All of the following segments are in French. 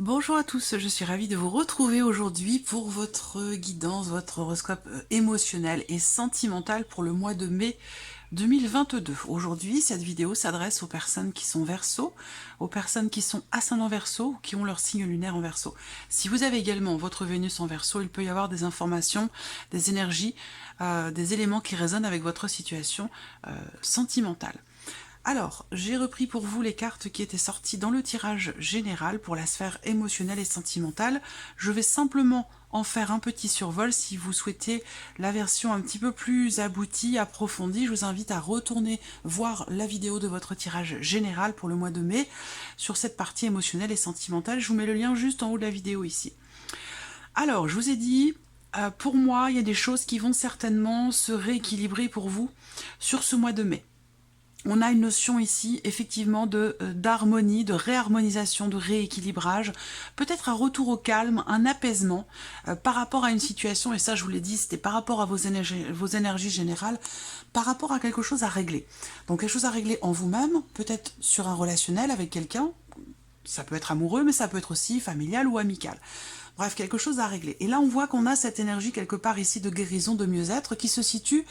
Bonjour à tous, je suis ravie de vous retrouver aujourd'hui pour votre guidance, votre horoscope émotionnel et sentimental pour le mois de mai 2022. Aujourd'hui, cette vidéo s'adresse aux personnes qui sont Verseau, aux personnes qui sont ascendant Verseau ou qui ont leur signe lunaire en Verseau. Si vous avez également votre Vénus en Verseau, il peut y avoir des informations, des énergies, des éléments qui résonnent avec votre situation sentimentale. Alors, j'ai repris pour vous les cartes qui étaient sorties dans le tirage général pour la sphère émotionnelle et sentimentale. Je vais simplement en faire un petit survol. Si vous souhaitez la version un petit peu plus aboutie, approfondie, je vous invite à retourner voir la vidéo de votre tirage général pour le mois de mai sur cette partie émotionnelle et sentimentale. Je vous mets le lien juste en haut de la vidéo ici. Alors, je vous ai dit, pour moi, il y a des choses qui vont certainement se rééquilibrer pour vous sur ce mois de mai. On a une notion ici, effectivement, d'harmonie, de réharmonisation, de rééquilibrage, peut-être un retour au calme, un apaisement par rapport à une situation, et ça je vous l'ai dit, c'était par rapport à vos énergies générales, par rapport à quelque chose à régler. Donc quelque chose à régler en vous-même, peut-être sur un relationnel avec quelqu'un, ça peut être amoureux, mais ça peut être aussi familial ou amical. Bref, quelque chose à régler. Et là, on voit qu'on a cette énergie quelque part ici de guérison, de mieux-être, qui se situe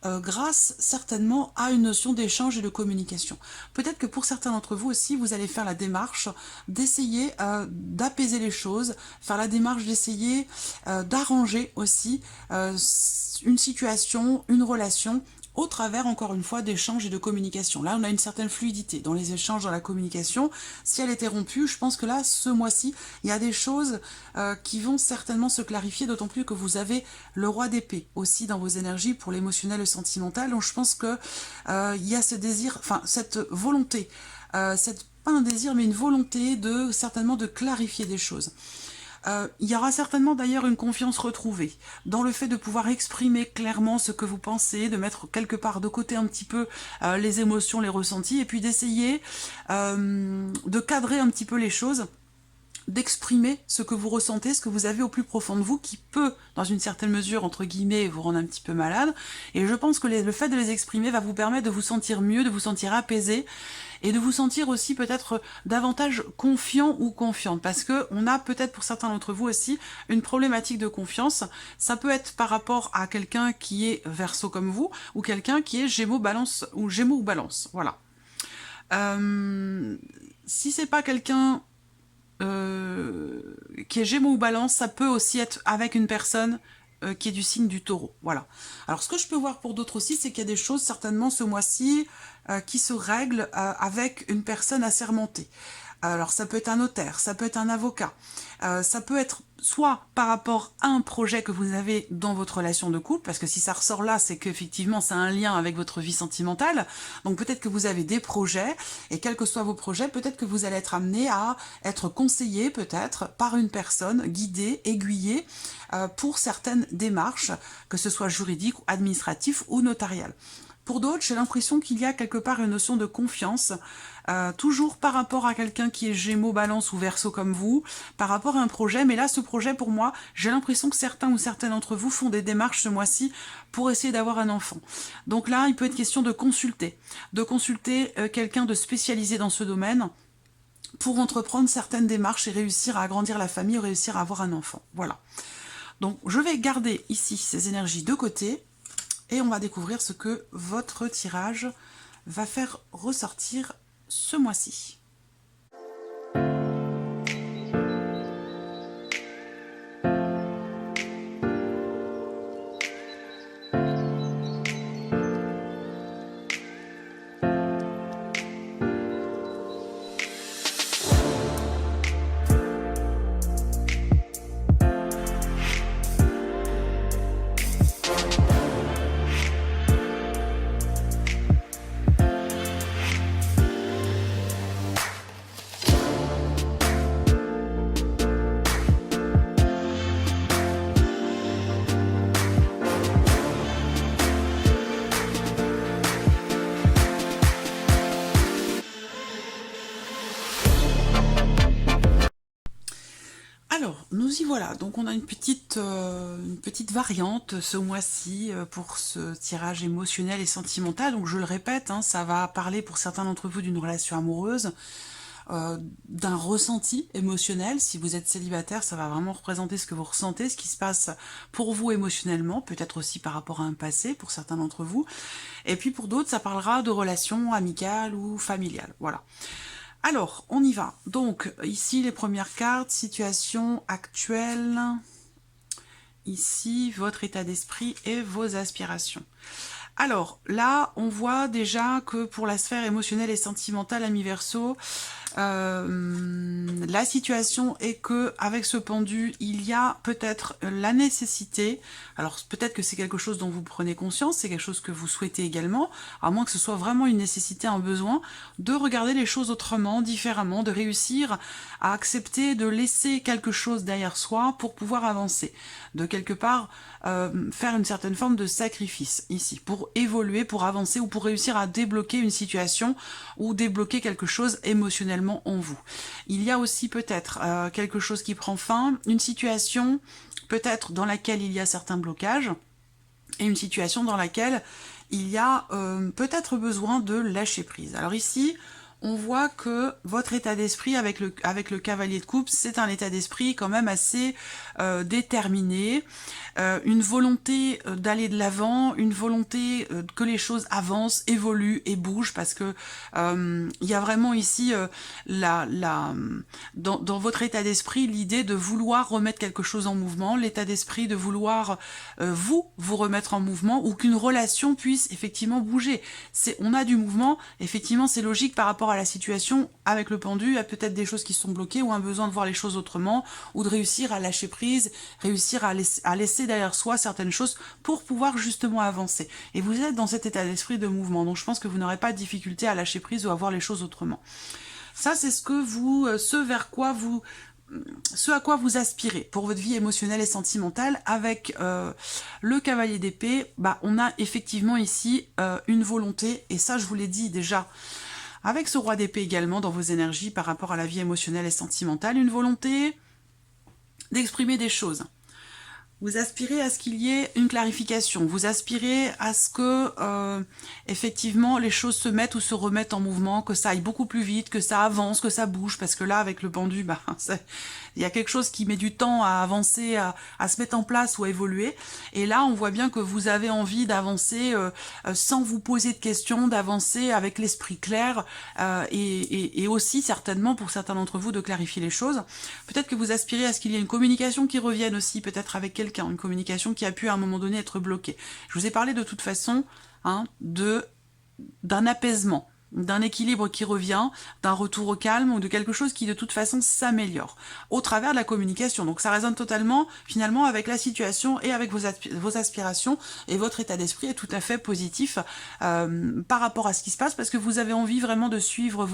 grâce certainement à une notion d'échange et de communication. Peut-être que pour certains d'entre vous aussi, vous allez faire la démarche d'essayer d'apaiser les choses, faire la démarche d'essayer d'arranger aussi une situation, une relation, au travers, encore une fois, d'échanges et de communication. Là, on a une certaine fluidité dans les échanges, dans la communication. Si elle était rompue, je pense que là, ce mois-ci, il y a des choses qui vont certainement se clarifier, d'autant plus que vous avez le roi d'épée aussi dans vos énergies pour l'émotionnel et le sentimental. Donc, je pense que il y a ce désir, enfin, cette volonté, pas un désir, mais une volonté certainement de clarifier des choses. Il y aura certainement d'ailleurs une confiance retrouvée dans le fait de pouvoir exprimer clairement ce que vous pensez, de mettre quelque part de côté un petit peu les émotions, les ressentis, et puis d'essayer de cadrer un petit peu les choses, d'exprimer ce que vous ressentez, ce que vous avez au plus profond de vous, qui peut, dans une certaine mesure, entre guillemets, vous rendre un petit peu malade. Et je pense que le fait de les exprimer va vous permettre de vous sentir mieux, de vous sentir apaisé, et de vous sentir aussi peut-être davantage confiant ou confiante, parce que on a peut-être pour certains d'entre vous aussi une problématique de confiance. Ça peut être par rapport à quelqu'un qui est Verseau comme vous, ou quelqu'un qui est Gémeaux, Balance, ou Gémeaux ou Balance, voilà. Si c'est pas quelqu'un qui est Gémeaux ou Balance, ça peut aussi être avec une personne qui est du signe du Taureau. Voilà. Alors ce que je peux voir pour d'autres aussi, c'est qu'il y a des choses certainement ce mois-ci qui se règlent avec une personne assermentée. Alors ça peut être un notaire, ça peut être un avocat, ça peut être soit par rapport à un projet que vous avez dans votre relation de couple, parce que si ça ressort là, c'est qu'effectivement ça a un lien avec votre vie sentimentale, donc peut-être que vous avez des projets, et quels que soient vos projets, peut-être que vous allez être amené à être conseillé peut-être par une personne, guidé, aiguillé, pour certaines démarches, que ce soit juridique, administratif ou notarial. Pour d'autres, j'ai l'impression qu'il y a quelque part une notion de confiance, toujours par rapport à quelqu'un qui est Gémeaux, Balance ou Verseau comme vous, par rapport à un projet. Mais là, ce projet, pour moi, j'ai l'impression que certains ou certaines d'entre vous font des démarches ce mois-ci pour essayer d'avoir un enfant. Donc là, il peut être question de consulter quelqu'un de spécialisé dans ce domaine pour entreprendre certaines démarches et réussir à agrandir la famille, réussir à avoir un enfant. Voilà. Donc, je vais garder ici ces énergies de côté. Et on va découvrir ce que votre tirage va faire ressortir ce mois-ci. Alors, nous y voilà. Donc, on a une petite variante ce mois-ci pour ce tirage émotionnel et sentimental. Donc, je le répète, hein, ça va parler pour certains d'entre vous d'une relation amoureuse. d'un ressenti émotionnel. Si vous êtes célibataire, ça va vraiment représenter ce que vous ressentez, ce qui se passe pour vous émotionnellement, peut-être aussi par rapport à un passé pour certains d'entre vous. Et puis pour d'autres, ça parlera de relations amicales ou familiales. Voilà. Alors, on y va. Donc, ici, les premières cartes, situation actuelle. Ici, votre état d'esprit et vos aspirations. Alors, là, on voit déjà que pour la sphère émotionnelle et sentimentale, ami Verseau, la situation est que avec ce pendu, il y a peut-être la nécessité, alors peut-être que c'est quelque chose dont vous prenez conscience, c'est quelque chose que vous souhaitez également, à moins que ce soit vraiment une nécessité, un besoin, de regarder les choses autrement, différemment, de réussir à accepter, de laisser quelque chose derrière soi pour pouvoir avancer, de quelque part faire une certaine forme de sacrifice ici, pour évoluer, pour avancer ou pour réussir à débloquer une situation ou débloquer quelque chose émotionnellement en vous. Il y a aussi peut-être quelque chose qui prend fin, une situation peut-être dans laquelle il y a certains blocages et une situation dans laquelle il y a peut-être besoin de lâcher prise. Alors ici, on voit que votre état d'esprit avec le cavalier de coupe, c'est un état d'esprit quand même assez déterminé, une volonté d'aller de l'avant, une volonté que les choses avancent, évoluent et bougent, parce que il y a vraiment ici dans votre état d'esprit l'idée de vouloir remettre quelque chose en mouvement, l'état d'esprit de vouloir vous remettre en mouvement, ou qu'une relation puisse effectivement bouger. On a du mouvement, effectivement c'est logique par rapport à la situation avec le pendu, il y a peut-être des choses qui sont bloquées ou un besoin de voir les choses autrement, ou de réussir à lâcher prise, réussir à laisser derrière soi certaines choses pour pouvoir justement avancer. Et vous êtes dans cet état d'esprit de mouvement, donc je pense que vous n'aurez pas de difficulté à lâcher prise ou à voir les choses autrement. Ça, c'est ce à quoi vous aspirez pour votre vie émotionnelle et sentimentale. Avec le cavalier d'épée, on a effectivement ici une volonté, et ça je vous l'ai dit déjà, avec ce roi d'épée également dans vos énergies par rapport à la vie émotionnelle et sentimentale, une volonté d'exprimer des choses. Vous aspirez à ce qu'il y ait une clarification, vous aspirez à ce que effectivement les choses se mettent ou se remettent en mouvement, que ça aille beaucoup plus vite, que ça avance, que ça bouge, parce que là avec le pendu, il y a quelque chose qui met du temps à avancer, à se mettre en place ou à évoluer, et là on voit bien que vous avez envie d'avancer sans vous poser de questions, d'avancer avec l'esprit clair, et aussi certainement pour certains d'entre vous de clarifier les choses. Peut-être que vous aspirez à ce qu'il y ait une communication qui revienne aussi, peut-être avec quelqu'un, une communication qui a pu à un moment donné être bloquée. Je vous ai parlé de toute façon d'un apaisement, d'un équilibre qui revient, d'un retour au calme ou de quelque chose qui de toute façon s'améliore au travers de la communication. Donc ça résonne totalement finalement avec la situation et avec vos aspirations, et votre état d'esprit est tout à fait positif par rapport à ce qui se passe, parce que vous avez envie vraiment de suivre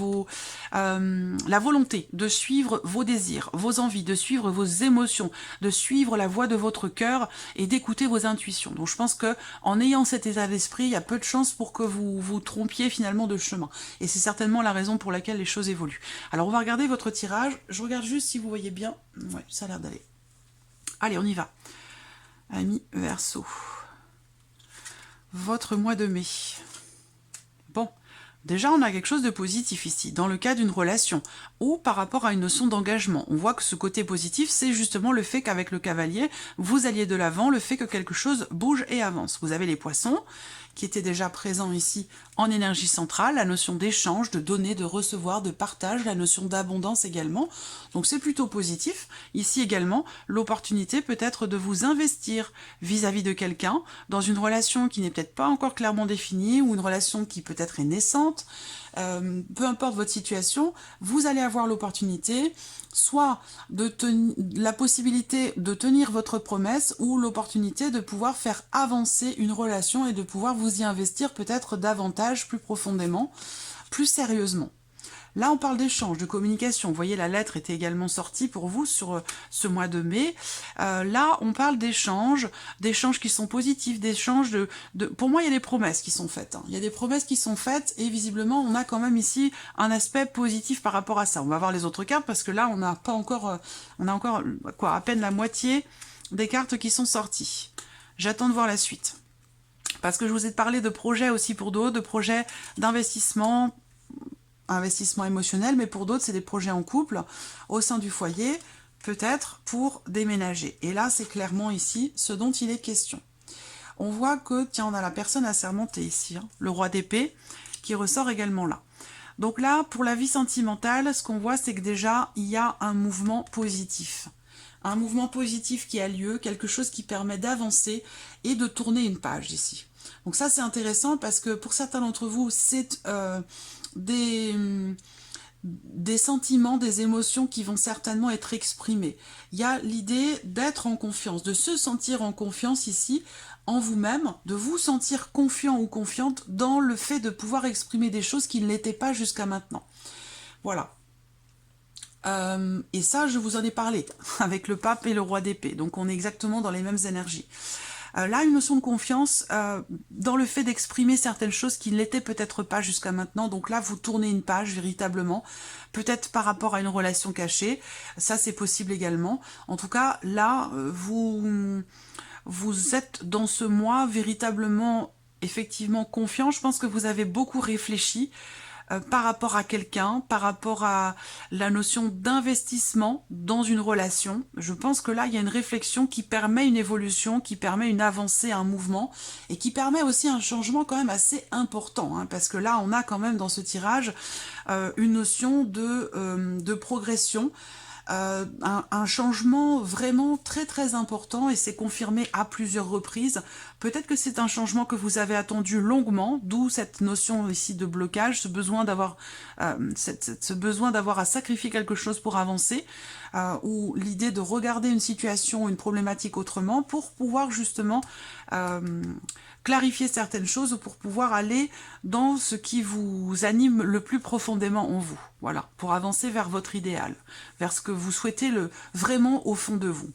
la volonté, de suivre vos désirs, vos envies, de suivre vos émotions, de suivre la voix de votre cœur et d'écouter vos intuitions. Donc je pense que en ayant cet état d'esprit, il y a peu de chances pour que vous vous trompiez finalement de chemin. Et c'est certainement la raison pour laquelle les choses évoluent. Alors on va regarder votre tirage. Je regarde juste si vous voyez bien. Ouais, ça a l'air d'aller. Allez, on y va. Ami Verseau. Votre mois de mai. Bon. Déjà, on a quelque chose de positif ici, dans le cas d'une relation, ou par rapport à une notion d'engagement. On voit que ce côté positif, c'est justement le fait qu'avec le cavalier, vous alliez de l'avant, le fait que quelque chose bouge et avance. Vous avez les poissons, qui étaient déjà présents ici en énergie centrale, la notion d'échange, de donner, de recevoir, de partage, la notion d'abondance également. Donc c'est plutôt positif. Ici également, l'opportunité peut être de vous investir vis-à-vis de quelqu'un, dans une relation qui n'est peut-être pas encore clairement définie, ou une relation qui peut-être est naissante. Peu importe votre situation, vous allez avoir l'opportunité, soit la possibilité de tenir votre promesse, ou l'opportunité de pouvoir faire avancer une relation et de pouvoir vous y investir peut-être davantage, plus profondément, plus sérieusement. Là, on parle d'échange, de communication. Vous voyez, la lettre était également sortie pour vous sur ce mois de mai. Là, on parle d'échanges qui sont positifs, d'échanges Pour moi, il y a des promesses qui sont faites. Il y a des promesses qui sont faites et visiblement, on a quand même ici un aspect positif par rapport à ça. On va voir les autres cartes parce que là, on n'a pas encore... on a encore, à peine la moitié des cartes qui sont sorties. J'attends de voir la suite. Parce que je vous ai parlé de projets aussi pour d'autres, de projets d'investissement, investissement émotionnel, mais pour d'autres, c'est des projets en couple, au sein du foyer, peut-être pour déménager. Et là, c'est clairement ici ce dont il est question. On voit que, tiens, on a la personne assermentée ici, hein, le roi d'épée, qui ressort également là. Donc là, pour la vie sentimentale, ce qu'on voit, c'est que déjà, il y a un mouvement positif. Un mouvement positif qui a lieu, quelque chose qui permet d'avancer et de tourner une page ici. Donc ça, c'est intéressant parce que pour certains d'entre vous, c'est des sentiments, des émotions qui vont certainement être exprimés. Il y a l'idée d'être en confiance, de se sentir en confiance ici, en vous-même, de vous sentir confiant ou confiante dans le fait de pouvoir exprimer des choses qui ne l'étaient pas jusqu'à maintenant. Voilà. Et ça, je vous en ai parlé, avec le pape et le roi d'épée. Donc on est exactement dans les mêmes énergies. Là, une notion de confiance dans le fait d'exprimer certaines choses qui ne l'étaient peut-être pas jusqu'à maintenant. Donc là, vous tournez une page véritablement, peut-être par rapport à une relation cachée. Ça, c'est possible également. En tout cas, là, vous êtes dans ce mois véritablement, effectivement confiant. Je pense que vous avez beaucoup réfléchi par rapport à quelqu'un, par rapport à la notion d'investissement dans une relation. Je pense que là, il y a une réflexion qui permet une évolution, qui permet une avancée, un mouvement, et qui permet aussi un changement quand même assez important, hein, parce que là, on a quand même dans ce tirage une notion de progression, un changement vraiment très très important, et c'est confirmé à plusieurs reprises. Peut-être que c'est un changement que vous avez attendu longuement, d'où cette notion ici de blocage, ce besoin d'avoir à sacrifier quelque chose pour avancer, ou l'idée de regarder une situation, une problématique autrement pour pouvoir justement clarifier certaines choses, pour pouvoir aller dans ce qui vous anime le plus profondément en vous. Voilà, pour avancer vers votre idéal, vers ce que vous souhaitez vraiment au fond de vous.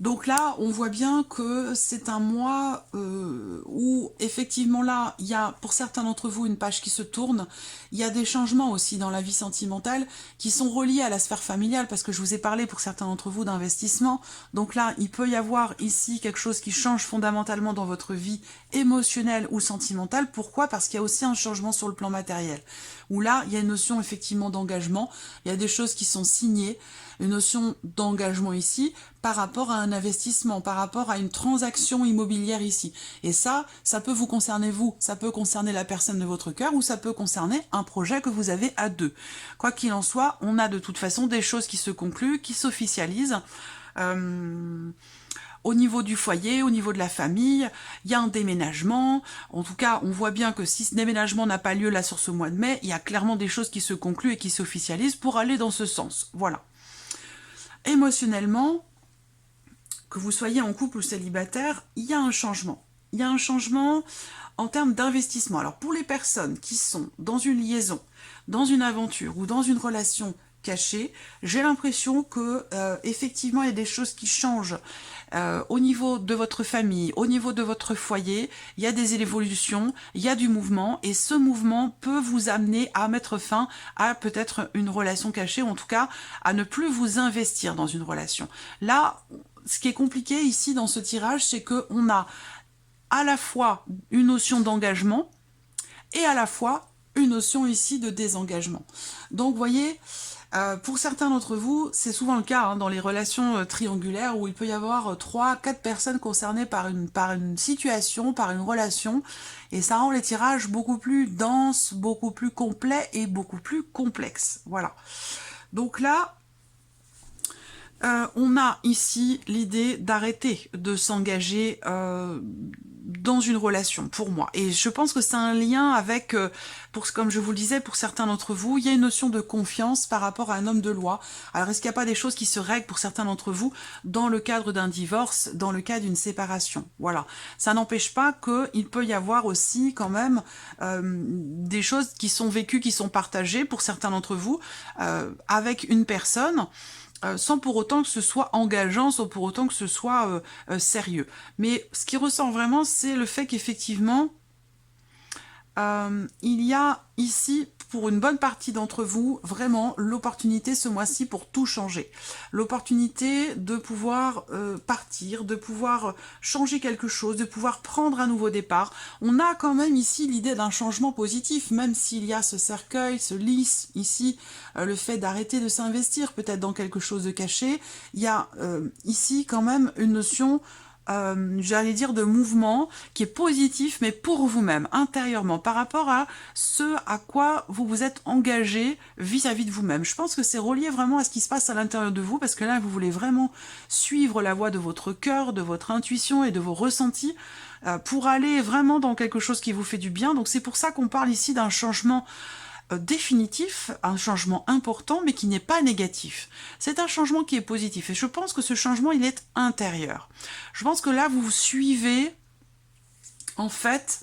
Donc là, on voit bien que c'est un mois où, effectivement, là, il y a pour certains d'entre vous une page qui se tourne. Il y a des changements aussi dans la vie sentimentale qui sont reliés à la sphère familiale, parce que je vous ai parlé pour certains d'entre vous d'investissement. Donc là, il peut y avoir ici quelque chose qui change fondamentalement dans votre vie émotionnelle ou sentimentale. Pourquoi? Parce qu'il y a aussi un changement sur le plan matériel, où là, il y a une notion effectivement d'engagement. Il y a des choses qui sont signées, une notion d'engagement ici par rapport à un investissement, par rapport à une transaction immobilière ici. Et ça peut vous concerner vous, ça peut concerner la personne de votre cœur, ou ça peut concerner un projet que vous avez à deux. Quoi qu'il en soit, on a de toute façon des choses qui se concluent, qui s'officialisent. Au niveau du foyer, au niveau de la famille, il y a un déménagement. En tout cas, on voit bien que si ce déménagement n'a pas lieu là sur ce mois de mai, il y a clairement des choses qui se concluent et qui s'officialisent pour aller dans ce sens. Voilà. Émotionnellement, que vous soyez en couple ou célibataire, il y a un changement. Il y a un changement en termes d'investissement. Alors pour les personnes qui sont dans une liaison, dans une aventure ou dans une relation cachée, j'ai l'impression que effectivement il y a des choses qui changent au niveau de votre famille, au niveau de votre foyer. Il y a des évolutions, il y a du mouvement, et ce mouvement peut vous amener à mettre fin à peut-être une relation cachée, ou en tout cas à ne plus vous investir dans une relation. Là, ce qui est compliqué ici dans ce tirage, c'est qu'on a à la fois une notion d'engagement et à la fois une notion ici de désengagement. Donc vous voyez, pour certains d'entre vous, c'est souvent le cas hein, dans les relations triangulaires, où il peut y avoir 3-4 personnes concernées par une situation, par une relation, et ça rend les tirages beaucoup plus denses, beaucoup plus complets et beaucoup plus complexes. Voilà. Donc là, on a ici l'idée d'arrêter de s'engager dans une relation, pour moi. Et je pense que c'est un lien avec, comme je vous le disais, pour certains d'entre vous, il y a une notion de confiance par rapport à un homme de loi. Alors, est-ce qu'il n'y a pas des choses qui se règlent pour certains d'entre vous dans le cadre d'un divorce, dans le cas d'une séparation? Voilà. Ça n'empêche pas qu'il peut y avoir aussi quand même des choses qui sont vécues, qui sont partagées pour certains d'entre vous avec une personne, sans pour autant que ce soit engageant, sans pour autant que ce soit sérieux. Mais ce qui ressort vraiment, c'est le fait qu'effectivement, il y a ici, pour une bonne partie d'entre vous, vraiment l'opportunité ce mois-ci pour tout changer. L'opportunité de pouvoir partir, de pouvoir changer quelque chose, de pouvoir prendre un nouveau départ. On a quand même ici l'idée d'un changement positif, même s'il y a ce cercueil, ce lys ici, le fait d'arrêter de s'investir peut-être dans quelque chose de caché. Il y a ici quand même une notion j'allais dire de mouvement qui est positif, mais pour vous-même, intérieurement, par rapport à ce à quoi vous vous êtes engagé vis-à-vis de vous-même. Je pense que c'est relié vraiment à ce qui se passe à l'intérieur de vous, parce que là, vous voulez vraiment suivre la voie de votre cœur, de votre intuition et de vos ressentis pour aller vraiment dans quelque chose qui vous fait du bien. Donc c'est pour ça qu'on parle ici d'un changement définitif, un changement important, mais qui n'est pas négatif. C'est un changement qui est positif. Et je pense que ce changement, il est intérieur. Je pense que là, vous suivez, en fait,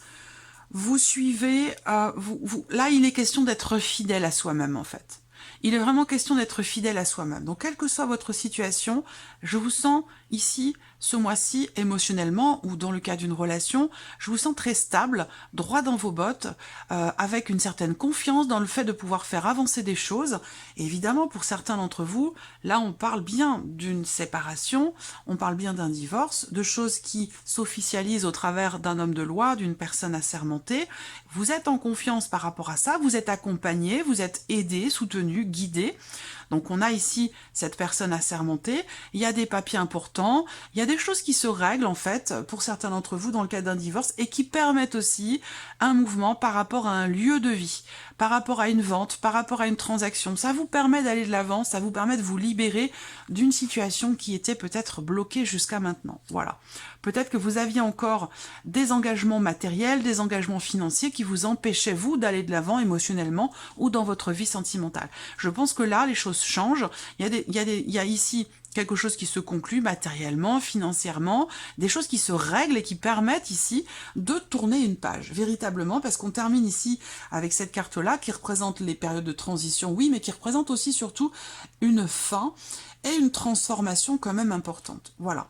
vous suivez, là, il est question d'être fidèle à soi-même, en fait. Il est vraiment question d'être fidèle à soi-même. Donc, quelle que soit votre situation, je vous sens ici, ce mois-ci, émotionnellement, ou dans le cas d'une relation, je vous sens très stable, droit dans vos bottes, avec une certaine confiance dans le fait de pouvoir faire avancer des choses. Et évidemment, pour certains d'entre vous, là, on parle bien d'une séparation, on parle bien d'un divorce, de choses qui s'officialisent au travers d'un homme de loi, d'une personne assermentée. Vous êtes en confiance par rapport à ça, vous êtes accompagné, vous êtes aidé, soutenu, guidé. Donc on a ici cette personne assermentée, il y a des papiers importants, il y a des choses qui se règlent en fait pour certains d'entre vous dans le cadre d'un divorce et qui permettent aussi un mouvement par rapport à un lieu de vie, par rapport à une vente, par rapport à une transaction. Ça vous permet d'aller de l'avant, ça vous permet de vous libérer d'une situation qui était peut-être bloquée jusqu'à maintenant. Voilà. Peut-être que vous aviez encore des engagements matériels, des engagements financiers qui vous empêchaient, vous, d'aller de l'avant émotionnellement ou dans votre vie sentimentale. Je pense que là, les choses changent. Il y a ici quelque chose qui se conclut matériellement, financièrement, des choses qui se règlent et qui permettent ici de tourner une page, véritablement, parce qu'on termine ici avec cette carte-là qui représente les périodes de transition, oui, mais qui représente aussi surtout une fin et une transformation quand même importante. Voilà.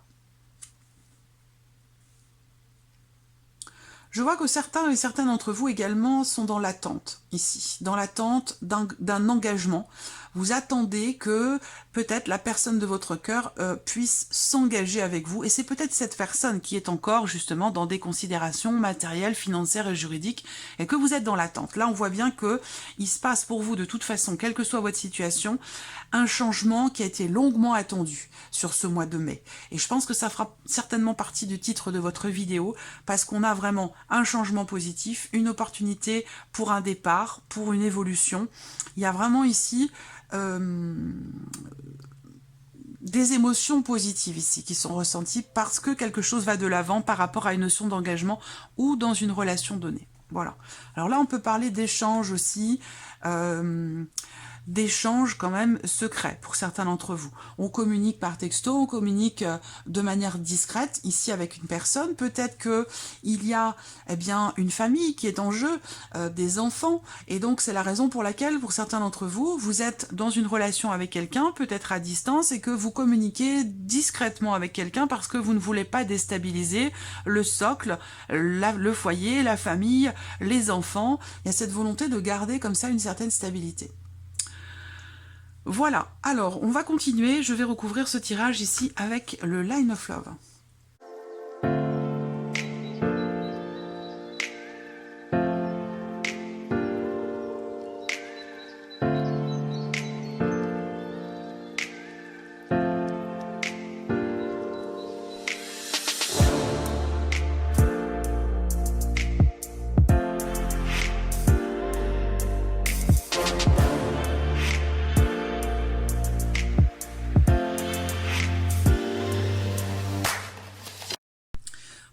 Je vois que certains et certaines d'entre vous également sont dans l'attente, ici, dans l'attente d'un engagement. Vous attendez que peut-être la personne de votre cœur puisse s'engager avec vous. Et c'est peut-être cette personne qui est encore justement dans des considérations matérielles, financières et juridiques et que vous êtes dans l'attente. Là, on voit bien qu'il se passe pour vous de toute façon, quelle que soit votre situation, un changement qui a été longuement attendu sur ce mois de mai. Et je pense que ça fera certainement partie du titre de votre vidéo parce qu'on a vraiment un changement positif, une opportunité pour un départ, pour une évolution. Il y a vraiment ici des émotions positives ici qui sont ressenties parce que quelque chose va de l'avant par rapport à une notion d'engagement ou dans une relation donnée. Voilà. Alors là, on peut parler d'échanges aussi, d'échanges quand même secrets pour certains d'entre vous. On communique par texto, on communique de manière discrète ici avec une personne. Peut-être que il y a une famille qui est en jeu, des enfants, et donc c'est la raison pour laquelle pour certains d'entre vous, vous êtes dans une relation avec quelqu'un, peut-être à distance, et que vous communiquez discrètement avec quelqu'un parce que vous ne voulez pas déstabiliser le socle, le foyer, la famille, les enfants. Il y a cette volonté de garder comme ça une certaine stabilité. Voilà, alors on va continuer, je vais recouvrir ce tirage ici avec le Line of Love.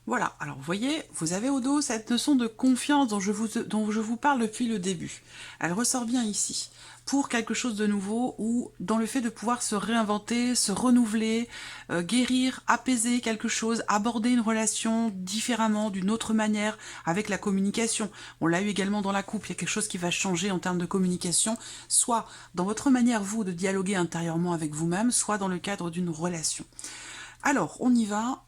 Voilà, alors vous voyez, vous avez au dos cette notion de confiance dont je vous parle depuis le début. Elle ressort bien ici, pour quelque chose de nouveau ou dans le fait de pouvoir se réinventer, se renouveler, guérir, apaiser quelque chose, aborder une relation différemment, d'une autre manière, avec la communication. On l'a eu également dans la couple, il y a quelque chose qui va changer en termes de communication, soit dans votre manière, vous, de dialoguer intérieurement avec vous-même, soit dans le cadre d'une relation. Alors, on y va.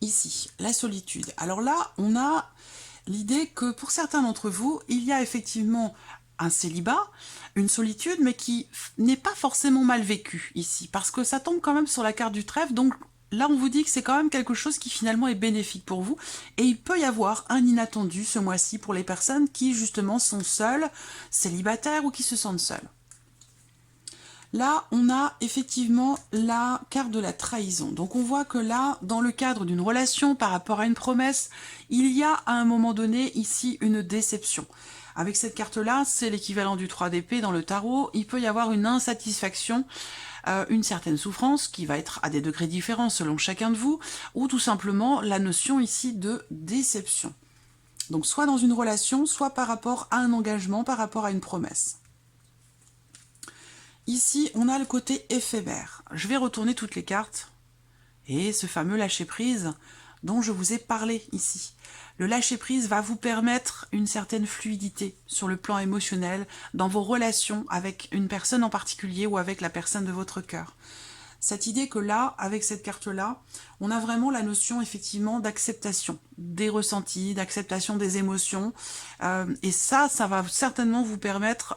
Ici, la solitude. Alors là, on a L'idée que pour certains d'entre vous, il y a effectivement un célibat, une solitude, mais qui n'est pas forcément mal vécue ici, parce que ça tombe quand même sur la carte du trèfle, donc là on vous dit que c'est quand même quelque chose qui finalement est bénéfique pour vous, et il peut y avoir un inattendu ce mois-ci pour les personnes qui justement sont seules, célibataires ou qui se sentent seules. Là, on a effectivement la carte de la trahison. Donc on voit que là, dans le cadre d'une relation par rapport à une promesse, il y a à un moment donné ici une déception. Avec cette carte-là, c'est l'équivalent du 3 d'épée dans le tarot. Il peut y avoir une insatisfaction, une certaine souffrance qui va être à des degrés différents selon chacun de vous, ou tout simplement la notion ici de déception. Donc soit dans une relation, soit par rapport à un engagement, par rapport à une promesse. Ici, on a le côté éphémère. Je vais retourner toutes les cartes. Et ce fameux lâcher-prise dont je vous ai parlé ici. Le lâcher-prise va vous permettre une certaine fluidité sur le plan émotionnel dans vos relations avec une personne en particulier ou avec la personne de votre cœur. Cette idée que là, avec cette carte-là, on a vraiment la notion effectivement d'acceptation des ressentis, d'acceptation des émotions. Et ça va certainement vous permettre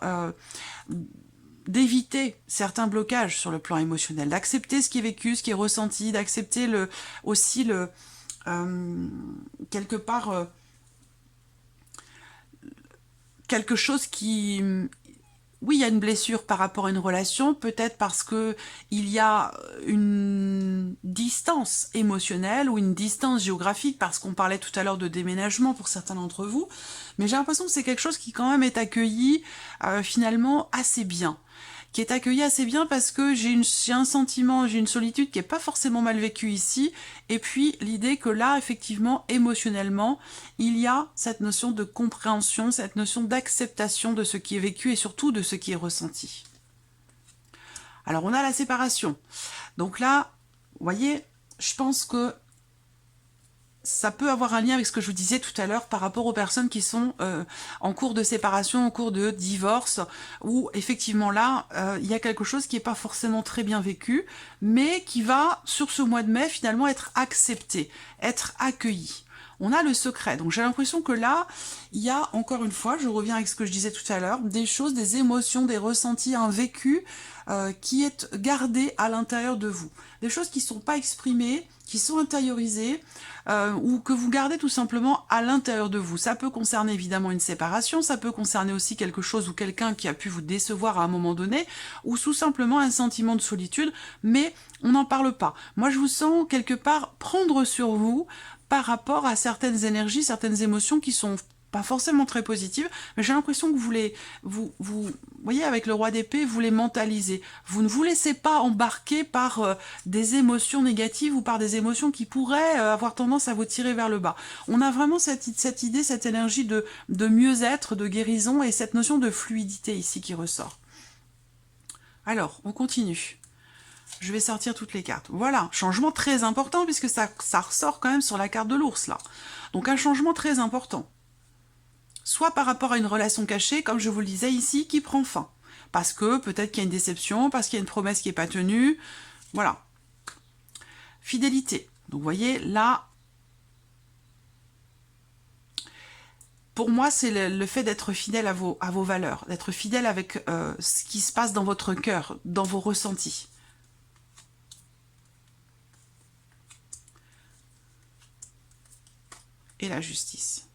d'éviter certains blocages sur le plan émotionnel, d'accepter ce qui est vécu, ce qui est ressenti, d'accepter aussi quelque part quelque chose qui... Oui, il y a une blessure par rapport à une relation, peut-être parce que il y a une distance émotionnelle ou une distance géographique, parce qu'on parlait tout à l'heure de déménagement pour certains d'entre vous, mais j'ai l'impression que c'est quelque chose qui quand même est accueilli finalement assez bien. Qui est accueilli assez bien parce que j'ai un sentiment, j'ai une solitude qui n'est pas forcément mal vécue ici, et puis l'idée que là, effectivement, émotionnellement, il y a cette notion de compréhension, cette notion d'acceptation de ce qui est vécu et surtout de ce qui est ressenti. Alors on a la séparation. Donc là, vous voyez, je pense que ça peut avoir un lien avec ce que je vous disais tout à l'heure par rapport aux personnes qui sont en cours de séparation, en cours de divorce, où effectivement là, il y a quelque chose qui n'est pas forcément très bien vécu, mais qui va, sur ce mois de mai, finalement être accepté, être accueilli. On a le secret, donc j'ai l'impression que là, il y a, encore une fois, je reviens avec ce que je disais tout à l'heure, des choses, des émotions, des ressentis, un vécu qui est gardé à l'intérieur de vous. Des choses qui ne sont pas exprimées, qui sont intériorisées, ou que vous gardez tout simplement à l'intérieur de vous. Ça peut concerner évidemment une séparation, ça peut concerner aussi quelque chose ou quelqu'un qui a pu vous décevoir à un moment donné, ou tout simplement un sentiment de solitude, mais on n'en parle pas. Moi, je vous sens quelque part prendre sur vous par rapport à certaines énergies, certaines émotions qui sont pas forcément très positives, mais j'ai l'impression que vous voyez, avec le roi d'épée, vous les mentalisez. Vous ne vous laissez pas embarquer par des émotions négatives ou par des émotions qui pourraient avoir tendance à vous tirer vers le bas. On a vraiment cette idée, cette énergie de mieux-être, de guérison et cette notion de fluidité ici qui ressort. Alors, on continue. Je vais sortir toutes les cartes. Voilà, changement très important puisque ça ressort quand même sur la carte de l'ours là. Donc un changement très important. Soit par rapport à une relation cachée, comme je vous le disais ici, qui prend fin. Parce que peut-être qu'il y a une déception, parce qu'il y a une promesse qui n'est pas tenue. Voilà. Fidélité. Donc vous voyez, là, pour moi, c'est le fait d'être fidèle à vos valeurs, d'être fidèle avec ce qui se passe dans votre cœur, dans vos ressentis. Et la justice.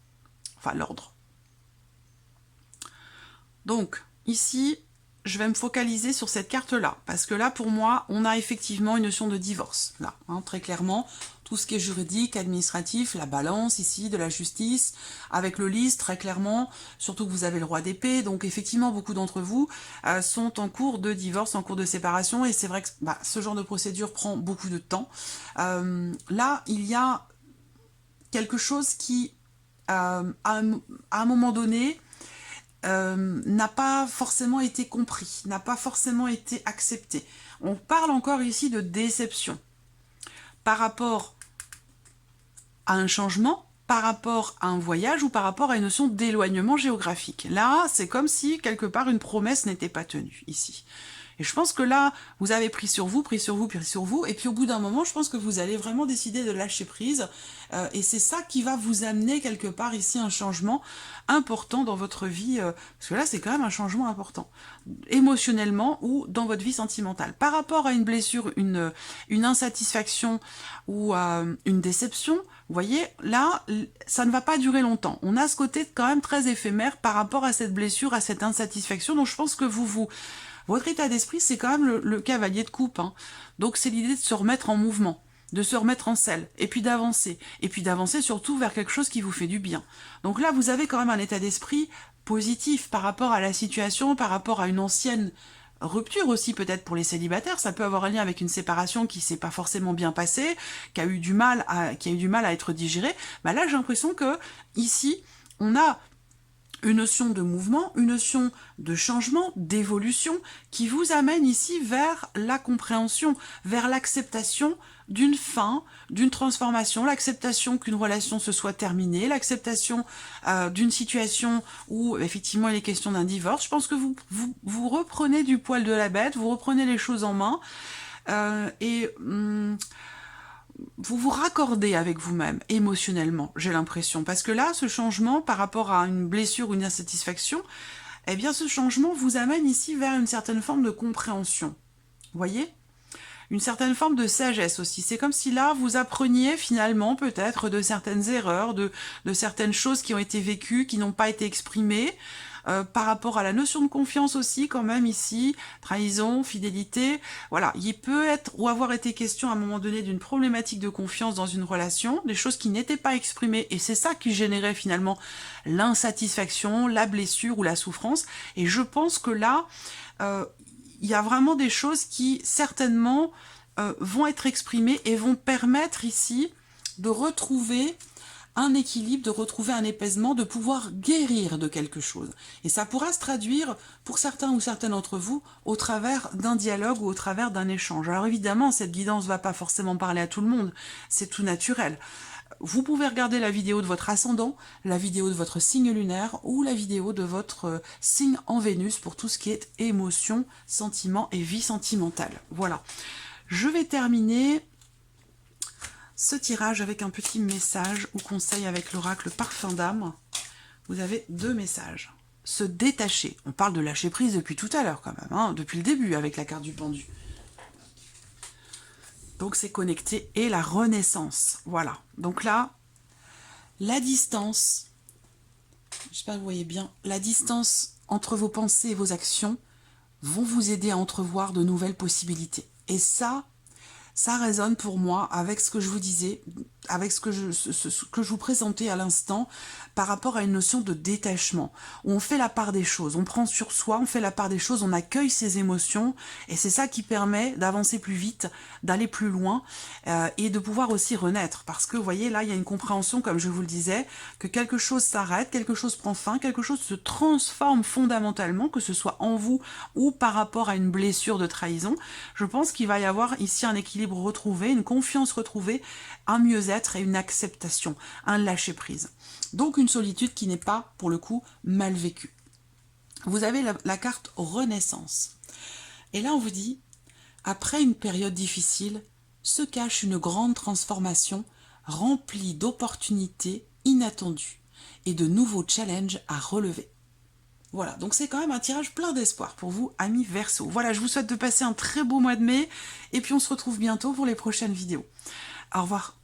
Enfin, l'ordre. Donc, ici, je vais me focaliser sur cette carte-là, parce que là, pour moi, on a effectivement une notion de divorce, là, hein, très clairement, tout ce qui est juridique, administratif, la balance, ici, de la justice, avec le lys, très clairement, surtout que vous avez le roi d'épée, donc effectivement, beaucoup d'entre vous sont en cours de divorce, en cours de séparation, et c'est vrai que ce genre de procédure prend beaucoup de temps. Là, il y a quelque chose qui, à un moment donné, n'a pas forcément été compris, n'a pas forcément été accepté. On parle encore ici de déception par rapport à un changement, par rapport à un voyage ou par rapport à une notion d'éloignement géographique. Là, c'est comme si quelque part une promesse n'était pas tenue ici. Et je pense que là, vous avez pris sur vous, pris sur vous, pris sur vous, et puis au bout d'un moment, je pense que vous allez vraiment décider de lâcher prise, et c'est ça qui va vous amener quelque part ici un changement important dans votre vie, parce que là, c'est quand même un changement important, émotionnellement ou dans votre vie sentimentale. Par rapport à une blessure, une insatisfaction ou une déception, vous voyez, là, ça ne va pas durer longtemps. On a ce côté quand même très éphémère par rapport à cette blessure, à cette insatisfaction, donc je pense que votre état d'esprit, c'est quand même le cavalier de coupe, hein. Donc c'est l'idée de se remettre en mouvement, de se remettre en selle, et puis d'avancer surtout vers quelque chose qui vous fait du bien. Donc là, vous avez quand même un état d'esprit positif par rapport à la situation, par rapport à une ancienne rupture aussi peut-être pour les célibataires, ça peut avoir un lien avec une séparation qui s'est pas forcément bien passée, qui a eu du mal à être digérée. Bah là, j'ai l'impression que ici, on a une notion de mouvement, une notion de changement, d'évolution, qui vous amène ici vers la compréhension, vers l'acceptation d'une fin, d'une transformation, l'acceptation qu'une relation se soit terminée, l'acceptation d'une situation où effectivement il est question d'un divorce. Je pense que vous reprenez du poil de la bête, vous reprenez les choses en main, vous vous raccordez avec vous-même émotionnellement, j'ai l'impression. Parce que là, ce changement par rapport à une blessure ou une insatisfaction, eh bien ce changement vous amène ici vers une certaine forme de compréhension. Vous voyez ? Une certaine forme de sagesse aussi. C'est comme si là, vous appreniez finalement peut-être de certaines erreurs, de certaines choses qui ont été vécues, qui n'ont pas été exprimées, par rapport à la notion de confiance aussi quand même ici, trahison, fidélité, voilà, il peut être ou avoir été question à un moment donné d'une problématique de confiance dans une relation, des choses qui n'étaient pas exprimées, et c'est ça qui générait finalement l'insatisfaction, la blessure ou la souffrance, et je pense que là, il y a vraiment des choses qui certainement vont être exprimées et vont permettre ici de retrouver un équilibre, de retrouver un apaisement, de pouvoir guérir de quelque chose. Et ça pourra se traduire, pour certains ou certaines d'entre vous, au travers d'un dialogue ou au travers d'un échange. Alors évidemment, cette guidance ne va pas forcément parler à tout le monde, c'est tout naturel. Vous pouvez regarder la vidéo de votre ascendant, la vidéo de votre signe lunaire ou la vidéo de votre signe en Vénus pour tout ce qui est émotion, sentiment et vie sentimentale. Voilà. Je vais terminer ce tirage avec un petit message ou conseil avec l'oracle Parfum d'âme. Vous avez 2 messages. Se détacher. On parle de lâcher prise depuis tout à l'heure quand même, hein, depuis le début avec la carte du pendu. Donc c'est connecté et la renaissance. Voilà. Donc là, la distance, j'espère que vous voyez bien, la distance entre vos pensées et vos actions vont vous aider à entrevoir de nouvelles possibilités. Et ça résonne pour moi avec ce que je vous disais, avec ce que je vous présentais à l'instant, par rapport à une notion de détachement, où on fait la part des choses, on prend sur soi, on fait la part des choses, on accueille ses émotions, et c'est ça qui permet d'avancer plus vite, d'aller plus loin, et de pouvoir aussi renaître, parce que vous voyez, là, il y a une compréhension, comme je vous le disais, que quelque chose s'arrête, quelque chose prend fin, quelque chose se transforme fondamentalement, que ce soit en vous ou par rapport à une blessure de trahison. Je pense qu'il va y avoir ici un équilibre retrouvé, une confiance retrouvée, un mieux-être et une acceptation, un lâcher-prise. Donc une solitude qui n'est pas, pour le coup, mal vécue. Vous avez la carte Renaissance. Et là, on vous dit, après une période difficile, se cache une grande transformation remplie d'opportunités inattendues et de nouveaux challenges à relever. Voilà, donc c'est quand même un tirage plein d'espoir pour vous, amis Verseau. Voilà, je vous souhaite de passer un très beau mois de mai, et puis on se retrouve bientôt pour les prochaines vidéos. Au revoir.